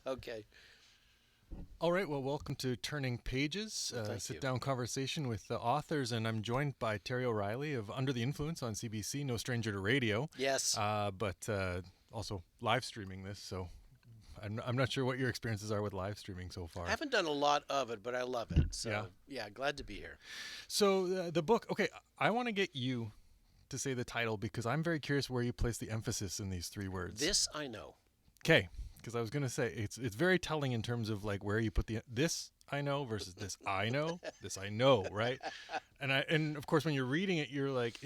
Okay. All right, well, welcome to Turning Pages, Well, thank sit you. down conversation with the authors. And I'm joined by Terry O'Reilly of Under the Influence on CBC, no stranger to radio, Yes. but also live streaming this. So I'm not sure what your experiences are with live streaming so I far. haven't done a lot of it, but I love it. Yeah. So, yeah, glad to be here. So the book, okay, I want to get you to say the title because I'm very curious where you place the emphasis in these three words. This I know. Okay, because I was gonna say it's very telling in terms of like where you put the this I know versus this I know, right? And of course when you're reading it, you're like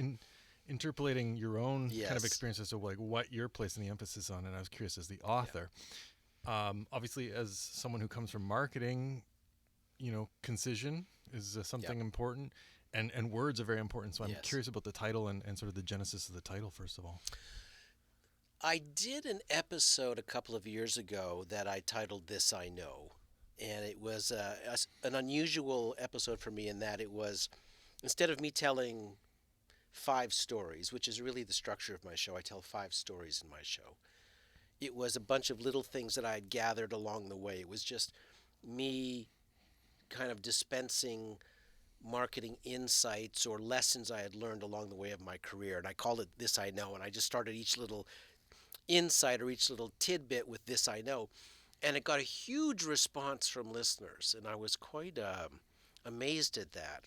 interpolating your own kind of Yes. experiences of like what you're placing the emphasis on. And I was curious as the Yeah. author, obviously as someone who comes from marketing, concision is Yeah. something important. And words are very important. So I'm Yes. curious about the title and sort of the genesis of the title, first of all. I did an episode a couple of years ago that I titled This I Know. And it was an unusual episode for me in that it was, instead of me telling five stories, which is really the structure of my show, I tell five stories in my show. It was a bunch of little things that I had gathered along the way. It was just me kind of dispensing marketing insights or lessons I had learned along the way of my career. And I called it This I Know. And I just started each little insight or each little tidbit with This I Know. And it got a huge response from listeners. And I was quite amazed at that,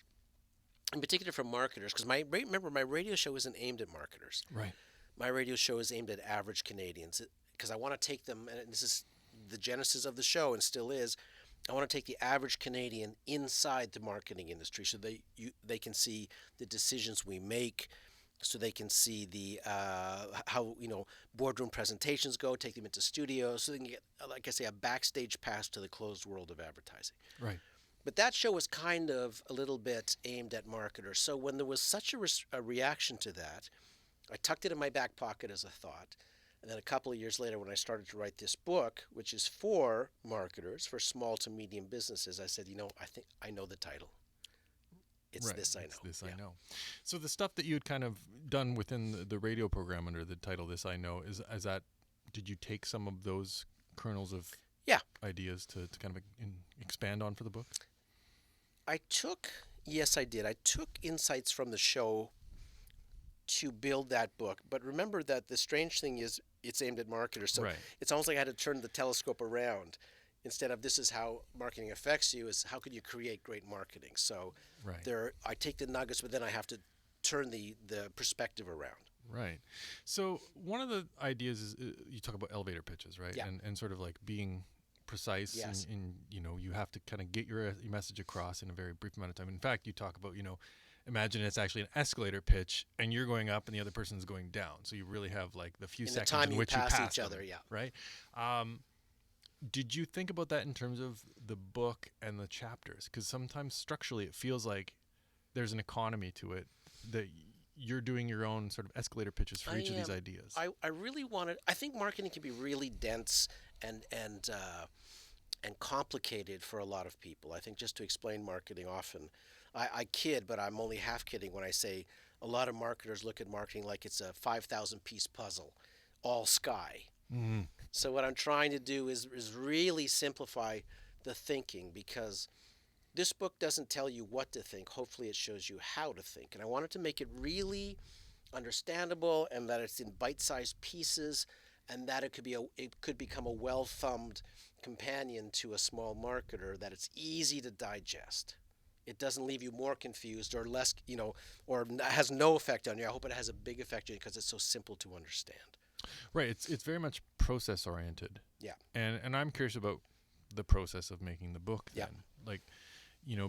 in particular from marketers. Because remember, my radio show isn't aimed at marketers. Right. My radio show is aimed at average Canadians because I want to take them, and this is the genesis of the show and still is. I want to take the average Canadian inside the marketing industry so they can see the decisions we make, so they can see the how boardroom presentations go, take them into studios, so they can get, like I say, a backstage pass to the closed world of advertising. Right. But that show was kind of a little bit aimed at marketers. So when there was such a reaction to that, I tucked it in my back pocket as a thought. And then a couple of years later, when I started to write this book, which is for marketers, for small to medium businesses, I said, I think I know the title. It's Right. This I It's Know. this I Yeah. know. So the stuff that you had kind of done within the radio program under the title "This I Know" is that. Did you take some of those kernels of Yeah. ideas to kind of expand on for the book? Yes, I did. I took insights from the show to build that book. But remember that the strange thing is it's aimed at marketers. So Right. it's almost like I had to turn the telescope around. Instead of this is how marketing affects you, is how can you create great marketing. So Right. I take the nuggets, but then I have to turn the perspective around. Right. So one of the ideas is you talk about elevator pitches, right? Yeah. And sort of like being precise Yes. and you have to kind of get your message across in a very brief amount of time. In fact, you talk about, imagine it's actually an escalator pitch and you're going up and the other person's going down. So you really have like the few In the seconds time in you which you pass pass each them, other, yeah. right? Did you think about that in terms of the book and the chapters? Because sometimes structurally it feels like there's an economy to it that you're doing your own sort of escalator pitches for I each of these am. ideas. I really wanted. I think marketing can be really dense and complicated for a lot of people. I think just to explain marketing, often I kid, but I'm only half kidding when I say a lot of marketers look at marketing like it's a 5,000 piece puzzle, all sky. Mm, So what I'm trying to do is really simplify the thinking, because this book doesn't tell you what to think. Hopefully, it shows you how to think. And I wanted to make it really understandable, and that it's in bite-sized pieces, and that it could become a well-thumbed companion to a small marketer, that it's easy to digest. It doesn't leave you more confused or less, or has no effect on you. I hope it has a big effect on you because it's so simple to understand. right. It's very much process oriented. Yeah. And I'm curious about the process of making the book Yeah. then. Like,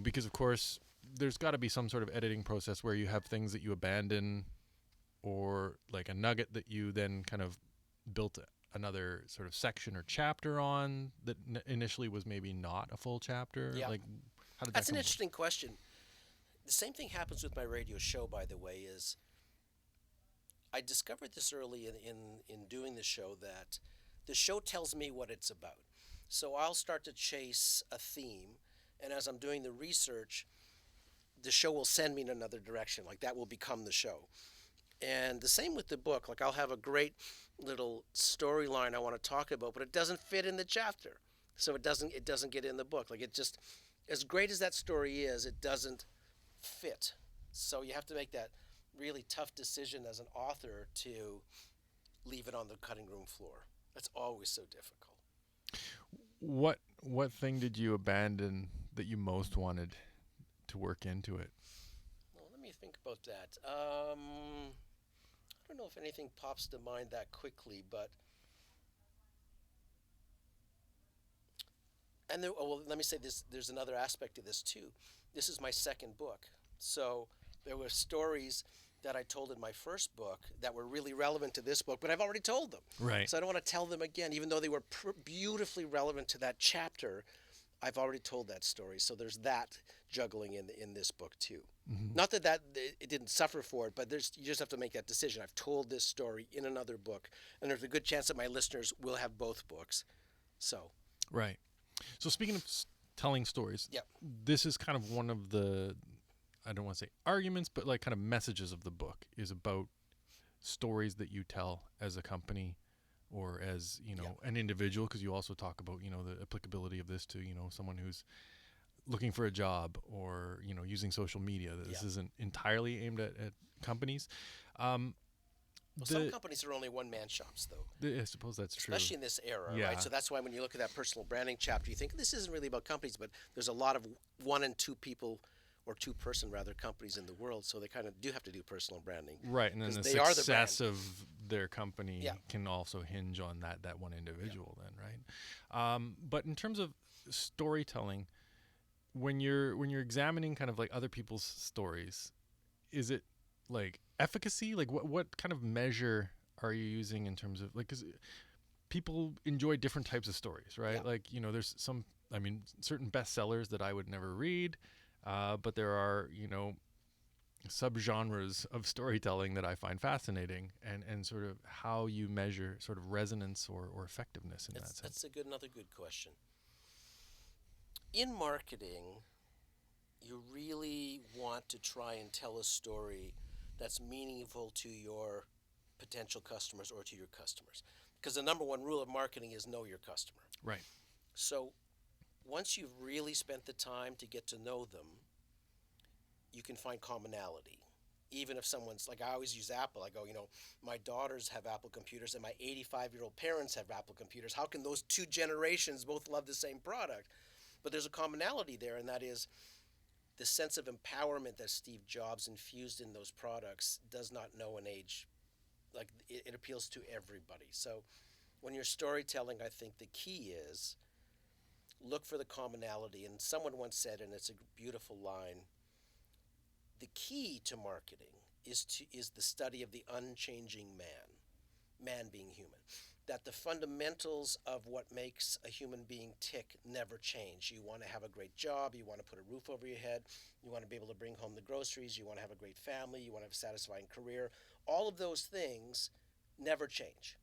because of course there's got to be some sort of editing process where you have things that you abandon or like a nugget that you then kind of built another sort of section or chapter on that initially was maybe not a full chapter. Yeah. Like, how did that That's an come interesting question. The same thing happens with my radio show, by the way. Is I discovered this early in doing the show, that the show tells me what it's about. So I'll start to chase a theme, and as I'm doing the research, the show will send me in another direction. Like that will become the show. And the same with the book. Like I'll have a great little storyline I want to talk about, but it doesn't fit in the chapter. So it doesn't get in the book. Like it just as great as that story is, it doesn't fit. So you have to make that really tough decision as an author to leave it on the cutting room floor. That's always so difficult. What thing did you abandon that you most wanted to work into it? Well, let me think about that. I don't know if anything pops to mind that quickly, but and there, oh, well, let me say this. There's another aspect to this too. This is my second book, so there were stories that I told in my first book that were really relevant to this book, but I've already told them. Right. So I don't want to tell them again, even though they were beautifully relevant to that chapter. I've already told that story, so there's that juggling in this book too. Mm-hmm. Not that it didn't suffer for it, but you just have to make that decision. I've told this story in another book, and there's a good chance that my listeners will have both books. So Right. So speaking of telling stories, Yep. this is kind of one of the, I don't want to say arguments, but like kind of messages of the book is about stories that you tell as a company or as, Yep. an individual, because you also talk about, the applicability of this to, someone who's looking for a job or, using social media. This Yep. isn't entirely aimed at companies. Um, Well, some companies are only one-man shops, though, I suppose that's true. especially in this era, Yeah. right? So that's why when you look at that personal branding chapter, you think this isn't really about companies, but there's a lot of one and two people, or two-person rather, companies in the world, so they kind of do have to do personal branding. Right, and then 'Cause the they are the success of their company Yeah. can also hinge on that one individual. Then, right? But in terms of storytelling, when you're examining kind of like other people's stories, is it like efficacy? Like what kind of measure are you using in terms of like, because people enjoy different types of stories, right? Yeah. Like there's certain bestsellers that I would never read, but there are subgenres of storytelling that I find fascinating, and sort of how you measure sort of resonance or effectiveness in that sense. That's another good question. In marketing, you really want to try and tell a story that's meaningful to your potential customers or to your customers. Because the number one rule of marketing is know your customer. Right. So once you've really spent the time to get to know them, you can find commonality. Even if someone's like, I always use Apple. I go, my daughters have Apple computers and my 85-year-old parents have Apple computers. How can those two generations both love the same product? But there's a commonality there, and that is the sense of empowerment that Steve Jobs infused in those products does not know an age. Like it appeals to everybody. So when you're storytelling, I think the key is look for the commonality. And someone once said, and it's a beautiful line, the key to marketing is the study of the unchanging man being human. That the fundamentals of what makes a human being tick never change. You want to have a great job, you want to put a roof over your head, you want to be able to bring home the groceries, you want to have a great family, you want to have a satisfying career. All of those things never change.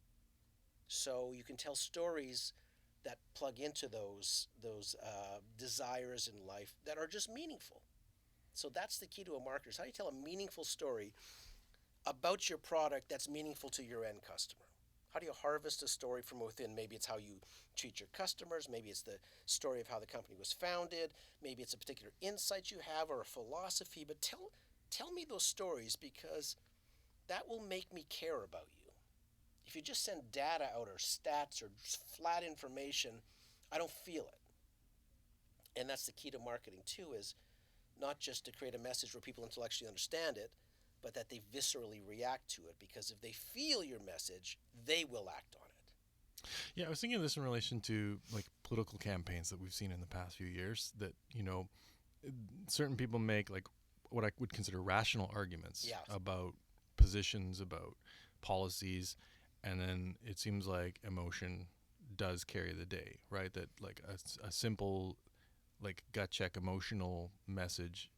So you can tell stories that plug into those desires in life that are just meaningful. So that's the key to a marketer. Is how do you tell a meaningful story about your product that's meaningful to your end customer? How do you harvest a story from within? Maybe it's how you treat your customers. Maybe it's the story of how the company was founded. Maybe it's a particular insight you have or a philosophy. But tell me those stories, because that will make me care about you. If you just send data out or stats or just flat information, I don't feel it. And that's the key to marketing too, is not just to create a message where people intellectually understand it, but that they viscerally react to it, because if they feel your message, they will act on it. Yeah, I was thinking of this in relation to like political campaigns that we've seen in the past few years that, certain people make like what I would consider rational arguments Yeah. about positions, about policies, and then it seems like emotion does carry the day, right? That like a simple like gut check emotional message,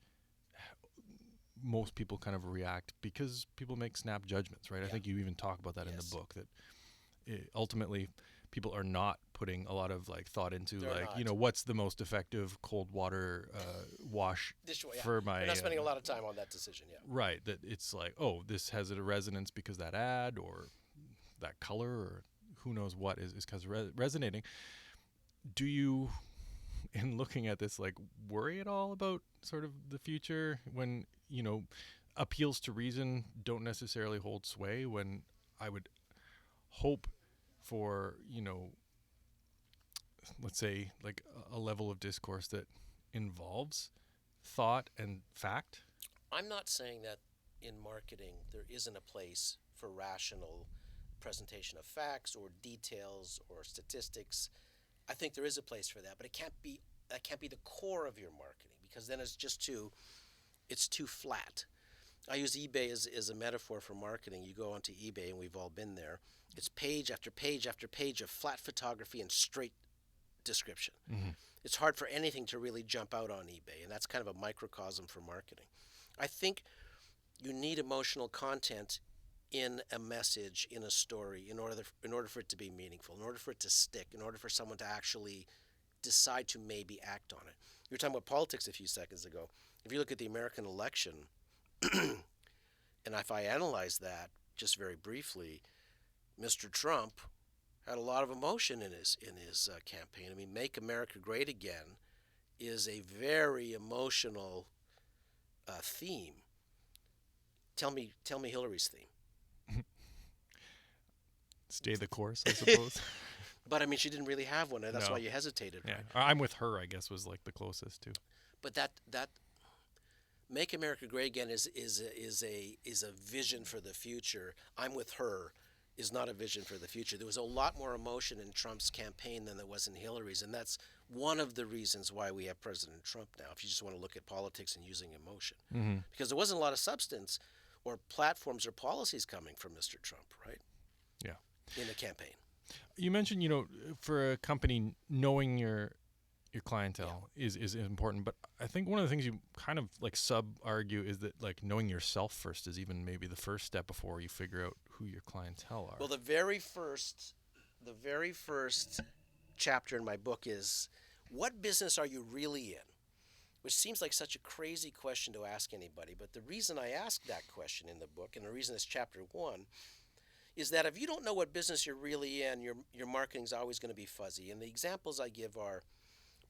most people kind of react because people make snap judgments, right? I Yeah. think you even talk about that in the Yes. book, that ultimately people are not putting a lot of like thought into They're like, not. what's the most effective cold water wash Yeah. for my They're not spending a lot of time on that decision. Yeah. right, that it's like, oh, this has a resonance because that ad or that color or who knows what is cause resonating. Do you, in looking at this, like worry at all about sort of the future when, appeals to reason don't necessarily hold sway, when I would hope for, let's say like a level of discourse that involves thought and fact? I'm not saying that in marketing there isn't a place for rational presentation of facts or details or statistics. I think there is a place for that, but that can't be the core of your marketing, because then it's too flat. I use eBay as a metaphor for marketing. You go onto eBay, and we've all been there. It's page after page after page of flat photography and straight description. Mm-hmm. It's hard for anything to really jump out on eBay, and that's kind of a microcosm for marketing. I think you need emotional content in a message, in a story, in order for it to be meaningful, in order for it to stick, in order for someone to actually decide to maybe act on it. You were talking about politics a few seconds ago. If you look at the American election, and if I analyze that just very briefly, Mr. Trump had a lot of emotion in his campaign. I mean, "Make America Great Again" is a very emotional theme. Tell me Hillary's theme. Stay the course, I suppose. But I mean, she didn't really have one, and that's No. why you hesitated, Yeah, right? I'm with her, I guess, was like the closest to. But that "Make America Great Again" is a vision for the future. "I'm with her" is not a vision for the future. There was a lot more emotion in Trump's campaign than there was in Hillary's, and that's one of the reasons why we have President Trump now, if you just want to look at politics and using emotion. Mm-hmm. Because there wasn't a lot of substance or platforms or policies coming from Mr. Trump, right? Yeah. In the campaign. You mentioned, for a company, knowing your clientele is important, but I think one of the things you kind of like argue is that like knowing yourself first is even maybe the first step before you figure out who your clientele are. Well, the very first chapter in my book is, what business are you really in? Which seems like such a crazy question to ask anybody, but the reason I ask that question in the book, and the reason it's chapter 1, is that if you don't know what business you're really in, your marketing's always going to be fuzzy. And the examples I give are,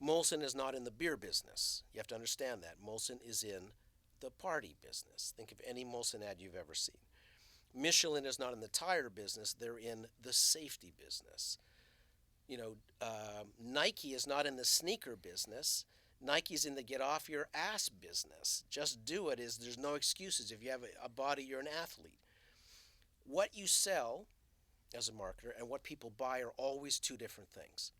Molson is not in the beer business. You have to understand that. Molson is in the party business. Think of any Molson ad you've ever seen. Michelin is not in the tire business. They're in the safety business. Nike is not in the sneaker business. Nike's in the get off your ass business. Just do it. There's no excuses. If you have a body, you're an athlete. What you sell as a marketer and what people buy are always two different things.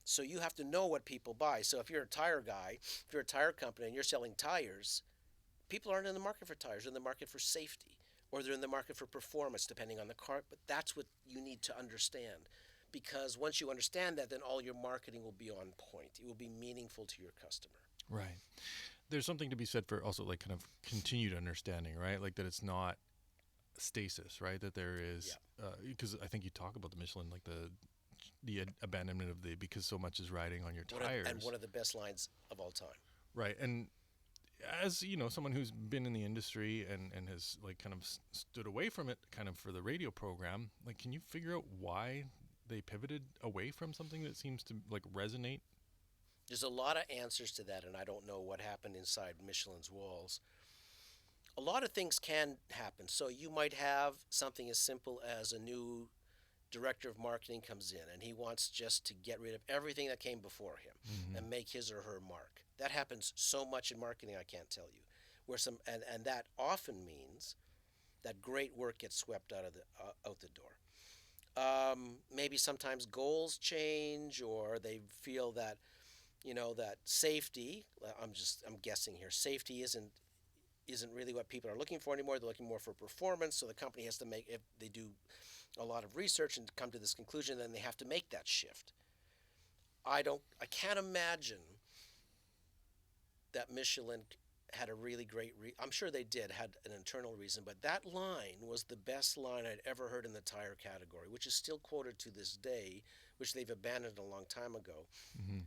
So you have to know what people buy. So if you're a tire guy, if you're a tire company and you're selling tires, people aren't in the market for tires. They're in the market for safety, or they're in the market for performance, depending on the car. But that's what you need to understand. Because once you understand that, then all your marketing will be on point. It will be meaningful to your customer. Right. There's something to be said for also like kind of continued understanding, right? Like that it's not stasis, right? That there is, because I think you talk about the Michelin, like the abandonment of because so much is riding on your tires. And one of the best lines of all time. Right. And as, someone who's been in the industry and has like kind of stood away from it kind of for the radio program, like, can you figure out why they pivoted away from something that seems to like resonate? There's a lot of answers to that, and I don't know what happened inside Michelin's walls. A lot of things can happen. So you might have something as simple as a new director of marketing comes in, and he wants just to get rid of everything that came before him and make his or her mark. That happens so much in marketing, I can't tell you. And that often means that great work gets swept out the door. Maybe sometimes goals change, or they feel that, that safety. I'm guessing here. Safety isn't really what people are looking for anymore. They're looking more for performance. So the company has to if they do a lot of research and come to this conclusion, then they have to make that shift. I can't imagine that Michelin had a really great I'm sure they did had an internal reason, but that line was the best line I'd ever heard in the tire category, which is still quoted to this day, which they've abandoned a long time ago. Hmm.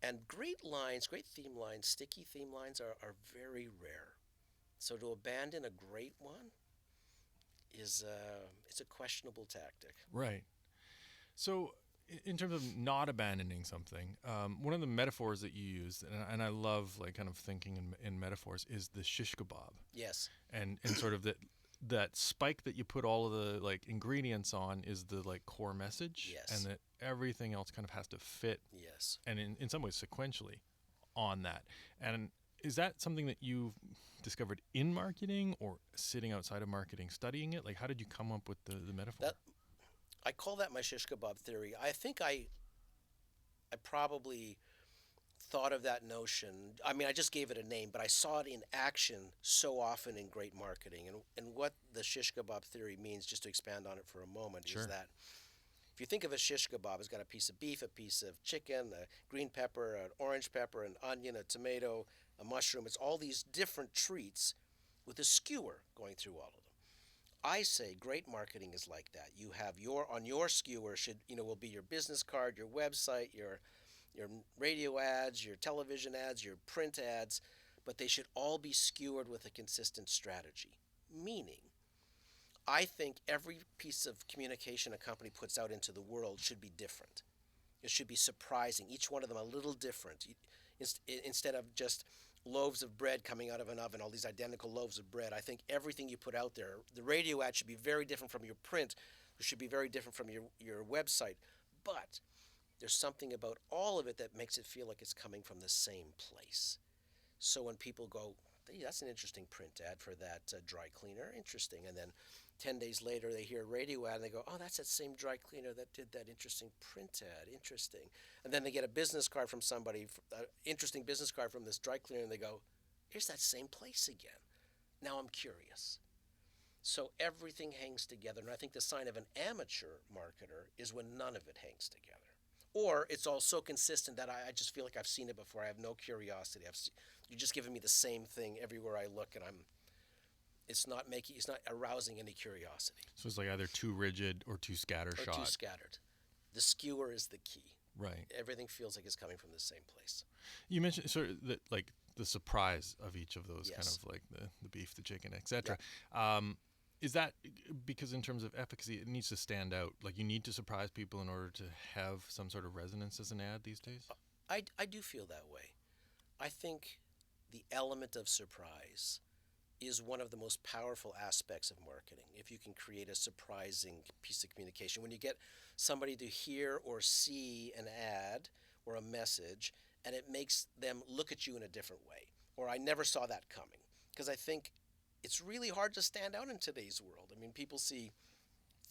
And great lines, great theme lines, sticky theme lines are very rare. So to abandon a great one is it's a questionable tactic. Right. So, in terms of not abandoning something, one of the metaphors that you use, and I love like kind of thinking in metaphors, is the shish kebab, Yes. and sort of that spike that you put all of the like ingredients on is the like core message, and Yes. that everything else kind of has to fit, Yes. and in some ways sequentially on that. And is that something that you've discovered in marketing or sitting outside of marketing studying it? Like, how did you come up with the metaphor? That I call that my shish kebab theory. I think I probably thought of that notion. I mean, I just gave it a name, but I saw it in action so often in great marketing. And what the shish kebab theory means, just to expand on it for a moment, is Sure. that if you think of a shish kebab, it's got a piece of beef, a piece of chicken, a green pepper, an orange pepper, an onion, a tomato, a mushroom. It's all these different treats with a skewer going through all of them. I say great marketing is like that. You have your on your skewer should will be your business card, your website, your radio ads, your television ads, your print ads, but they should all be skewered with a consistent strategy. Meaning, I think every piece of communication a company puts out into the world should be different. It should be surprising, each one of them a little different. Instead of just loaves of bread coming out of an oven, all these identical loaves of bread, I think everything you put out there, the radio ad should be very different from your print, it should be very different from your website. But there's something about all of it that makes it feel like it's coming from the same place. So when people go, hey, that's an interesting print ad for that dry cleaner, interesting. And then 10 days later, they hear a radio ad and they go, oh, that's that same dry cleaner that did that interesting print ad, interesting. And then they get a business card from somebody, an interesting business card from this dry cleaner, and they go, here's that same place again. Now I'm curious. So everything hangs together. And I think the sign of an amateur marketer is when none of it hangs together. Or it's all so consistent that I just feel like I've seen it before. I have no curiosity. You're just giving me the same thing everywhere I look, and it's not arousing any curiosity. So it's like either too rigid or too Or scattershot. too scattered. The skewer is the key. Right. Everything feels like it's coming from the same place. You mentioned sort of like the surprise of each of those, kind Yes. of like the beef, the chicken, etc. Is that because in terms of efficacy, it needs to stand out? Like you need to surprise people in order to have some sort of resonance as an ad these days? I do feel that way. I think the element of surprise is one of the most powerful aspects of marketing. If you can create a surprising piece of communication, when you get somebody to hear or see an ad or a message and it makes them look at you in a different way, or I never saw that coming. Because I think it's really hard to stand out in today's world. I mean, people see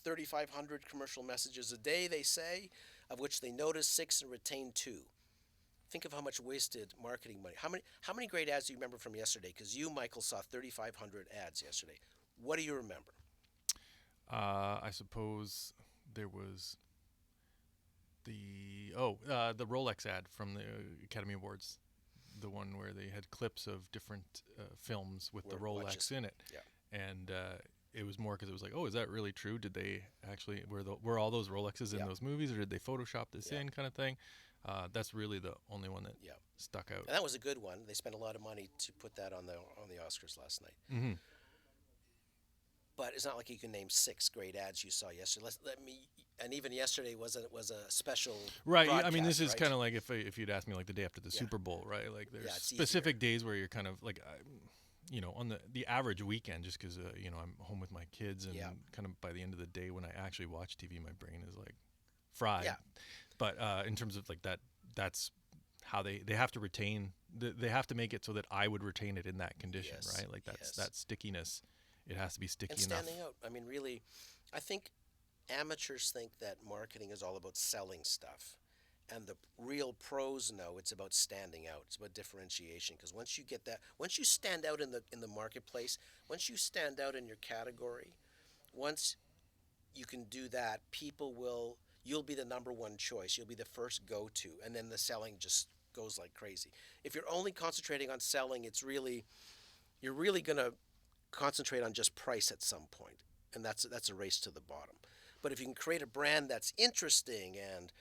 3,500 commercial messages a day, they say, of which they notice 6 and retain 2. Think of how much wasted marketing money. How many great ads do you remember from yesterday? Because you, Michael, saw 3,500 ads yesterday. What do you remember? I suppose there was the Rolex ad from the Academy Awards, the one where they had clips of different films with the Rolex Watches. in it, Yeah. and it was more because it was like, oh, is that really true? Did they actually were all those Rolexes in Yeah. those movies, or did they Photoshop this Yeah. in, kind of thing? That's really the only one that Yeah. stuck out. And that was a good one. They spent a lot of money to put that on the Oscars last night. Hmm. But it's not like you can name 6 great ads you saw yesterday. And even yesterday was a special Right. I mean, this broadcast, is right? kind of like if you'd asked me like the day after the Yeah. Super Bowl, right? Like there's Yeah, it's specific days where you're kind of like, on the average weekend, just because I'm home with my kids, and Yeah. kind of by the end of the day when I actually watch TV, my brain is like fried. Yeah. But in terms of like that's how they have to retain. They have to make it so that I would retain it in that condition, Yes, right? Like yes. that stickiness. It has to be sticky And enough. standing out. I mean, really, I think amateurs think that marketing is all about selling stuff. And the real pros know it's about standing out. It's about differentiation. Because once you get that, once you stand out in the marketplace, once you stand out in your category, once you can do that, you'll be the number one choice. You'll be the first go-to. And then the selling just goes like crazy. If you're only concentrating on selling, you're really going to concentrate on just price at some point, and that's a race to the bottom. But if you can create a brand that's interesting and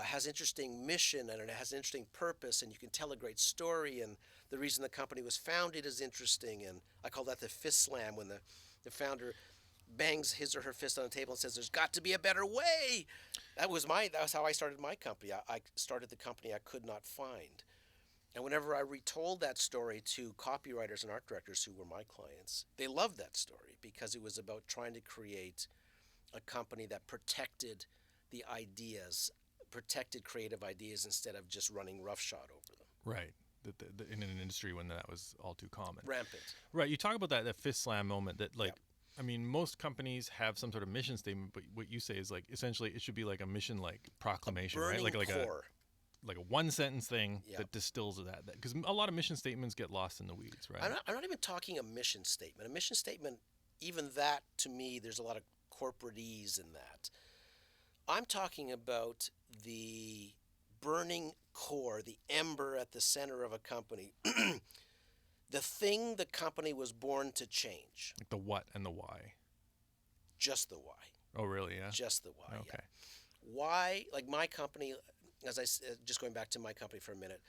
has interesting mission and it has an interesting purpose, and you can tell a great story, and the reason the company was founded is interesting, and I call that the fist slam, when the founder bangs his or her fist on the table and says, "There's got to be a better way." That was how I started my company. I started the company I could not find. And whenever I retold that story to copywriters and art directors who were my clients, they loved that story because it was about trying to create a company that protected the ideas, protected creative ideas instead of just running roughshod over them. Right. In an industry when that was all too common. Rampant. Right. You talk about that fist slam moment that like, Yep. I mean, most companies have some sort of mission statement, but what you say is like essentially it should be like a mission like proclamation, Burning right? Like core. a one sentence thing Yep. that distills that because a lot of mission statements get lost in the weeds, right? I'm not even talking a mission statement. A mission statement, even that to me, there's a lot of corporatese in that. I'm talking about the burning core, the ember at the center of a company, the thing the company was born to change. Like the what and the why. Just the why. Oh, really? Yeah. Just the why. Okay. Yeah. Why, like my company, as I said, just going back to my company for a minute,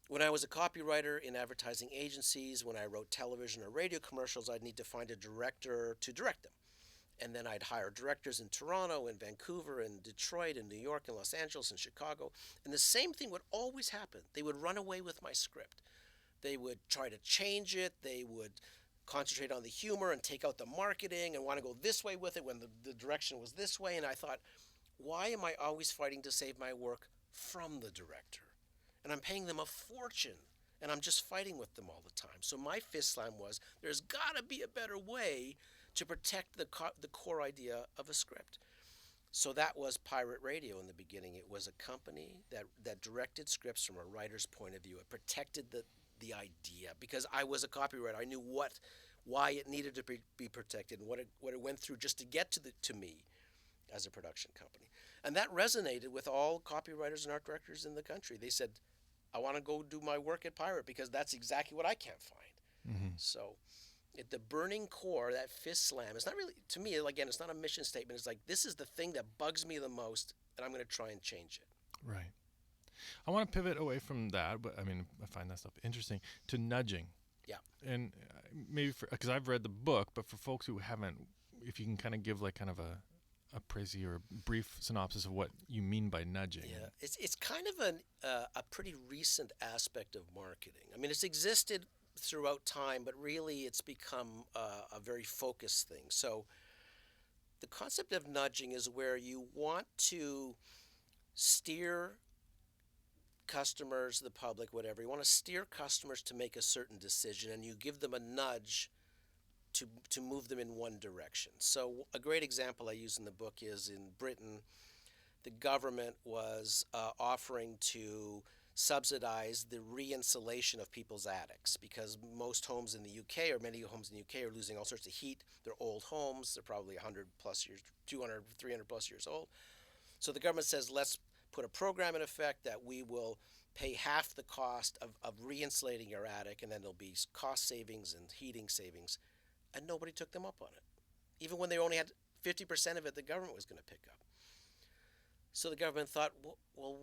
when I was a copywriter in advertising agencies, when I wrote television or radio commercials, I'd need to find a director to direct them. And then I'd hire directors in Toronto, in Vancouver, in Detroit, in New York, in Los Angeles, in Chicago. And the same thing would always happen. They would run away with my script. They would try to change it. They would concentrate on the humor and take out the marketing and want to go this way with it when the direction was this way. And I thought, why am I always fighting to save my work from the director? And I'm paying them a fortune, and I'm just fighting with them all the time. So my fist slam was, there's got to be a better way to protect the core idea of a script. So that was Pirate Radio in the beginning. It was a company that directed scripts from a writer's point of view. It protected the idea because I was a copywriter. I knew why it needed to be protected and what it went through just to get to me as a production company. And that resonated with all copywriters and art directors in the country. They said, I want to go do my work at Pirate because that's exactly what I can't find. Mm-hmm. So the burning core, that fist slam, it's not really, to me, again, it's not a mission statement. It's like, this is the thing that bugs me the most, and I'm going to try and change it. Right. I want to pivot away from that, but I mean, I find that stuff interesting, to nudging. Yeah. And maybe because I've read the book, but for folks who haven't, if you can kind of give like kind of a précis or brief synopsis of what you mean by nudging. Yeah, it's kind of a pretty recent aspect of marketing. I mean, it's existed throughout time, but really it's become a very focused thing. So the concept of nudging is where you want to steer customers, the public, whatever. You want to steer customers to make a certain decision, and you give them a nudge to move them in one direction. So a great example I use in the book is in Britain, the government was offering to subsidize the re-insulation of people's attics because most homes in the UK, or many homes in the UK, are losing all sorts of heat. They're old homes. They're probably 100 plus years, 200, 300 plus years old. So the government says, let's put a program in effect that we will pay half the cost of re-insulating your attic, and then there'll be cost savings and heating savings. And nobody took them up on it. Even when they only had 50% of it, the government was going to pick up. So the government thought, well,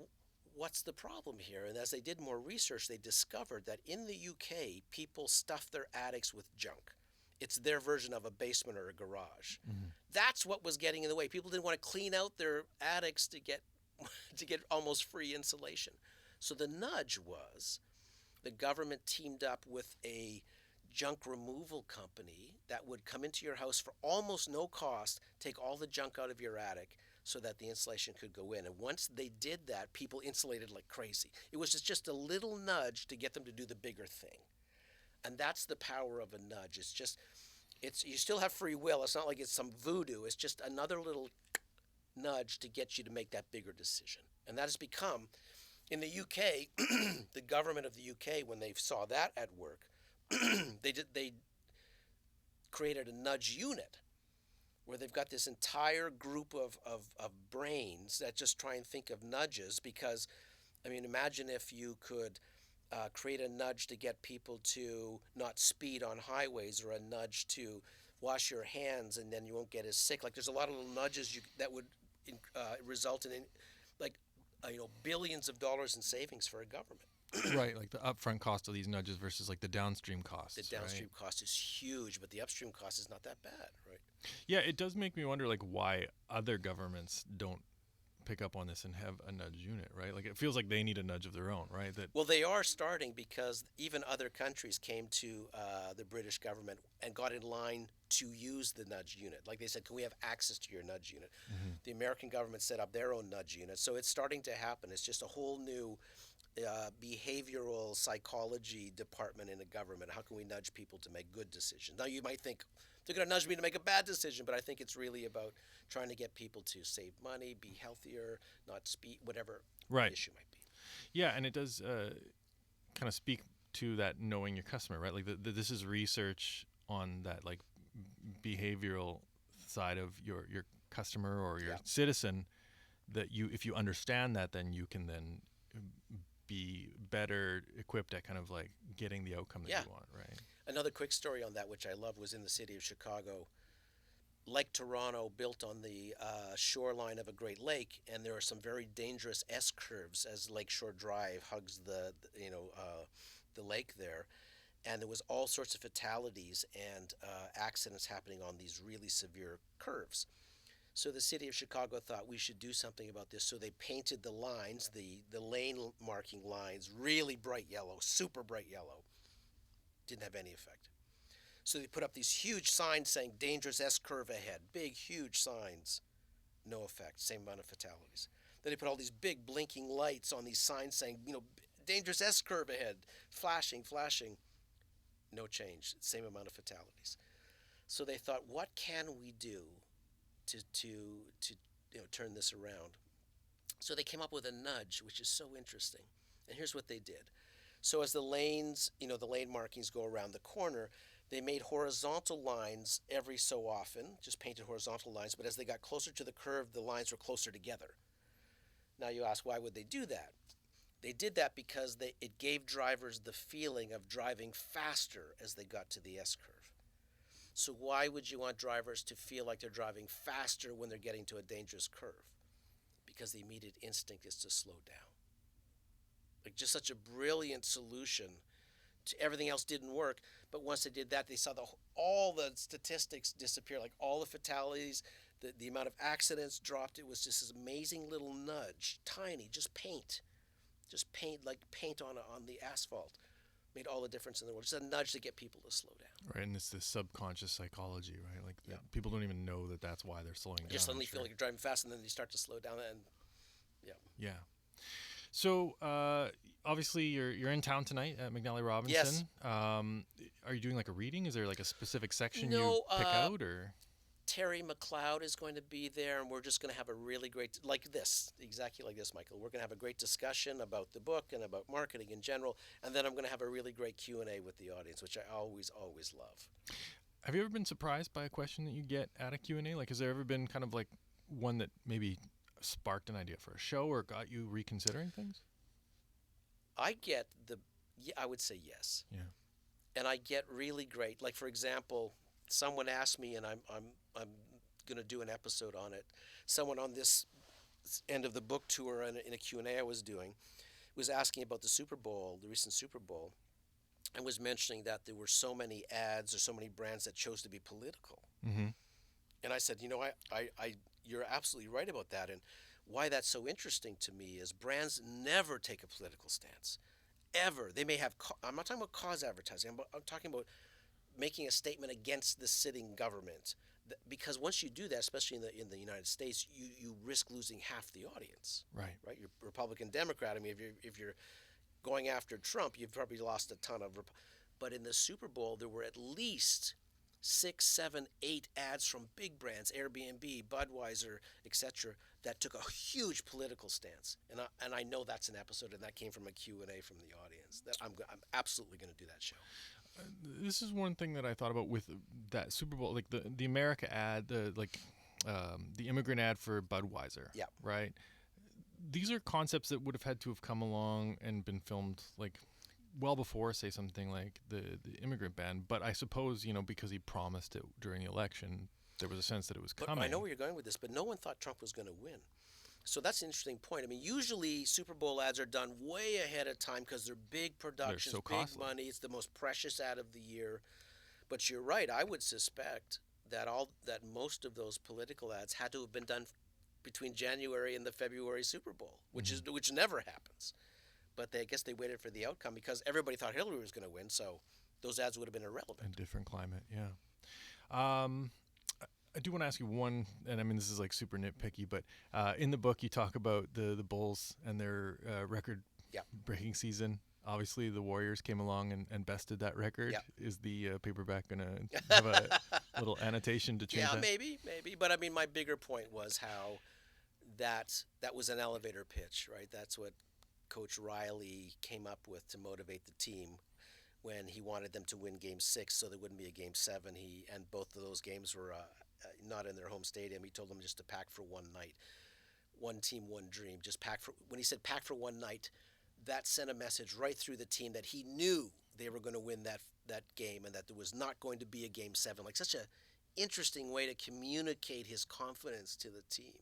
what's the problem here? And as they did more research, they discovered that in the UK, people stuff their attics with junk. It's their version of a basement or a garage. Mm-hmm. That's what was getting in the way. People didn't want to clean out their attics to get almost free insulation. So the nudge was the government teamed up with a junk removal company that would come into your house for almost no cost, take all the junk out of your attic so that the insulation could go in. And once they did that, people insulated like crazy. It was just a little nudge to get them to do the bigger thing. And that's the power of a nudge. You still have free will. It's not like it's some voodoo. It's just another little nudge to get you to make that bigger decision. And that has become, in the UK, the government of the UK, when they saw that at work, they created a nudge unit where they've got this entire group of brains that just try and think of nudges because I mean, imagine if you could create a nudge to get people to not speed on highways, or a nudge to wash your hands and then you won't get as sick. Like there's a lot of little nudges that would result in like billions of dollars in savings for a government. Right, like the upfront cost of these nudges versus like the downstream The costs, downstream right? cost is huge, but the upstream cost is not that bad, right? Yeah, it does make me wonder like why other governments don't pick up on this and have a nudge unit, right? Like it feels like they need a nudge of their own, right? That Well, they are starting, because even other countries came to the British government and got in line to use the nudge unit. Like they said, can we have access to your nudge unit? Mhm. The American government set up their own nudge unit. So it's starting to happen. It's just a whole new behavioral psychology department in the government. How can we nudge people to make good decisions? Now, you might think they're going to nudge me to make a bad decision, but I think it's really about trying to get people to save money, be healthier, not speed, whatever the Right. issue might be. Yeah, and it does kind of speak to that knowing your customer, right? Like this is research on that like behavioral side of your customer or your Yeah. citizen, that you, if you understand that, then you can then be better equipped at kind of like getting the outcome that Yeah. you want, right? Another quick story on that, which I love, was in the city of Chicago. Lake Toronto, built on the shoreline of a great lake, and there are some very dangerous S curves as Lakeshore Drive hugs the lake there, and there was all sorts of fatalities and accidents happening on these really severe curves. So the city of Chicago thought we should do something about this. So they painted the lines, the lane marking lines, really bright yellow, super bright yellow. Didn't have any effect. So they put up these huge signs saying dangerous S curve ahead. Big, huge signs. No effect. Same amount of fatalities. Then they put all these big blinking lights on these signs saying, dangerous S curve ahead. Flashing, flashing. No change. Same amount of fatalities. So they thought, what can we do to turn this around? So they came up with a nudge, which is so interesting. And here's what they did. So as the lanes, the lane markings go around the corner, they made horizontal lines every so often, just painted horizontal lines, but as they got closer to the curve, the lines were closer together. Now you ask, why would they do that? They did that because it gave drivers the feeling of driving faster as they got to the S curve. So why would you want drivers to feel like they're driving faster when they're getting to a dangerous curve? Because the immediate instinct is to slow down. Like, just such a brilliant solution. Everything else didn't work, but once they did that, they saw all the statistics disappear, like all the fatalities, the amount of accidents dropped. It was just this amazing little nudge, tiny, just paint like paint on the asphalt, made all the difference in the world. Just a nudge to get people to slow down. Right, and it's this subconscious psychology, right? Like Yeah. people don't even know that that's why they're slowing down. You just suddenly I'm feel sure. like you're driving fast, and then you start to slow down, and yeah. Yeah. So obviously you're in town tonight at McNally Robinson. Yes. Are you doing like a reading? Is there like a specific section No, you pick out, or? Terry McLeod is going to be there, and we're just going to have a really great, exactly like this, Michael. We're going to have a great discussion about the book and about marketing in general, and then I'm going to have a really great Q&A with the audience, which I always, always love. Have you ever been surprised by a question that you get at a Q&A? Like, has there ever been kind of like one that maybe sparked an idea for a show or got you reconsidering things? I would say yes. Yeah. And I get really great, like, for example, someone asked me, and I'm going to do an episode on it. Someone on this end of the book tour in a Q&A I was doing was asking about the Super Bowl, the recent Super Bowl, and was mentioning that there were so many ads or so many brands that chose to be political. Mm-hmm. And I said, you're absolutely right about that. And why that's so interesting to me is brands never take a political stance, ever. They may have, I'm not talking about cause advertising, I'm talking about making a statement against the sitting government. Because once you do that, especially in the United States, you risk losing half the audience. Right. Right? You're Republican, Democrat. I mean, if you're going after Trump, you've probably lost a ton of. But in the Super Bowl, there were at least 6, 7, 8 ads from big brands, Airbnb, Budweiser, etc., that took a huge political stance. And I know that's an episode, and that came from a Q&A from the audience. That I'm absolutely going to do that show. This is one thing that I thought about with that Super Bowl, like the America ad, the immigrant ad for Budweiser. Yeah. Right. these are concepts that would have had to have come along and been filmed like well before, say, something like the immigrant ban. But I suppose, because he promised it during the election, there was a sense that it was But coming. I know where you're going with this, but no one thought Trump was going to win. So that's an interesting point. I mean, usually Super Bowl ads are done way ahead of time because they're big productions, so big costly. money. It's the most precious ad of the year. But you're right. I would suspect that most of those political ads had to have been done between January and the February Super Bowl, which never happens. But I guess they waited for the outcome because everybody thought Hillary was going to win. So those ads would have been irrelevant. A different climate, yeah. Um, I do want to ask you one, and I mean this is like super nitpicky, but in the book you talk about the Bulls and their record-breaking season. Obviously, the Warriors came along and bested that record. Yeah. Is the paperback going to have a little annotation to change Yeah, that? maybe. But I mean, my bigger point was how that was an elevator pitch, right? That's what Coach Riley came up with to motivate the team when he wanted them to win Game 6, so there wouldn't be a Game 7. And both of those games were not in their home stadium. He told them just to pack for one night, one team, one dream. Just pack for. When he said pack for one night, that sent a message right through the team that he knew they were going to win that game and that there was not going to be a Game 7. Like such a interesting way to communicate his confidence to the team.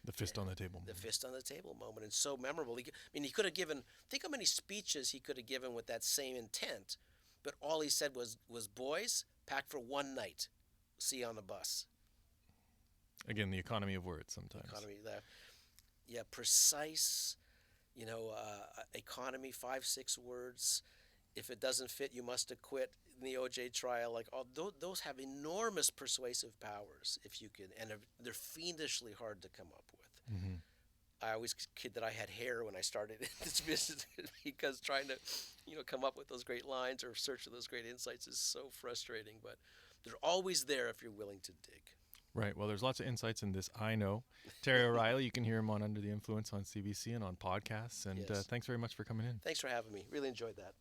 The fist on the table. The fist on the table moment, and so memorable. He could have given. Think how many speeches he could have given with that same intent, but all he said was, "Boys, pack for one night. See you on the bus." Again, the economy of words sometimes. Precise. Economy, 5-6 words. If it doesn't fit, you must acquit. In the OJ trial, like all those have enormous persuasive powers. If you can, and they're fiendishly hard to come up with. Mm-hmm. I always kid that I had hair when I started in this business because trying to, come up with those great lines or search for those great insights is so frustrating. But they're always there if you're willing to dig. Right. Well, there's lots of insights in this. I know. Terry O'Reilly, you can hear him on Under the Influence on CBC and on podcasts. And Yes. Thanks very much for coming in. Thanks for having me. Really enjoyed that.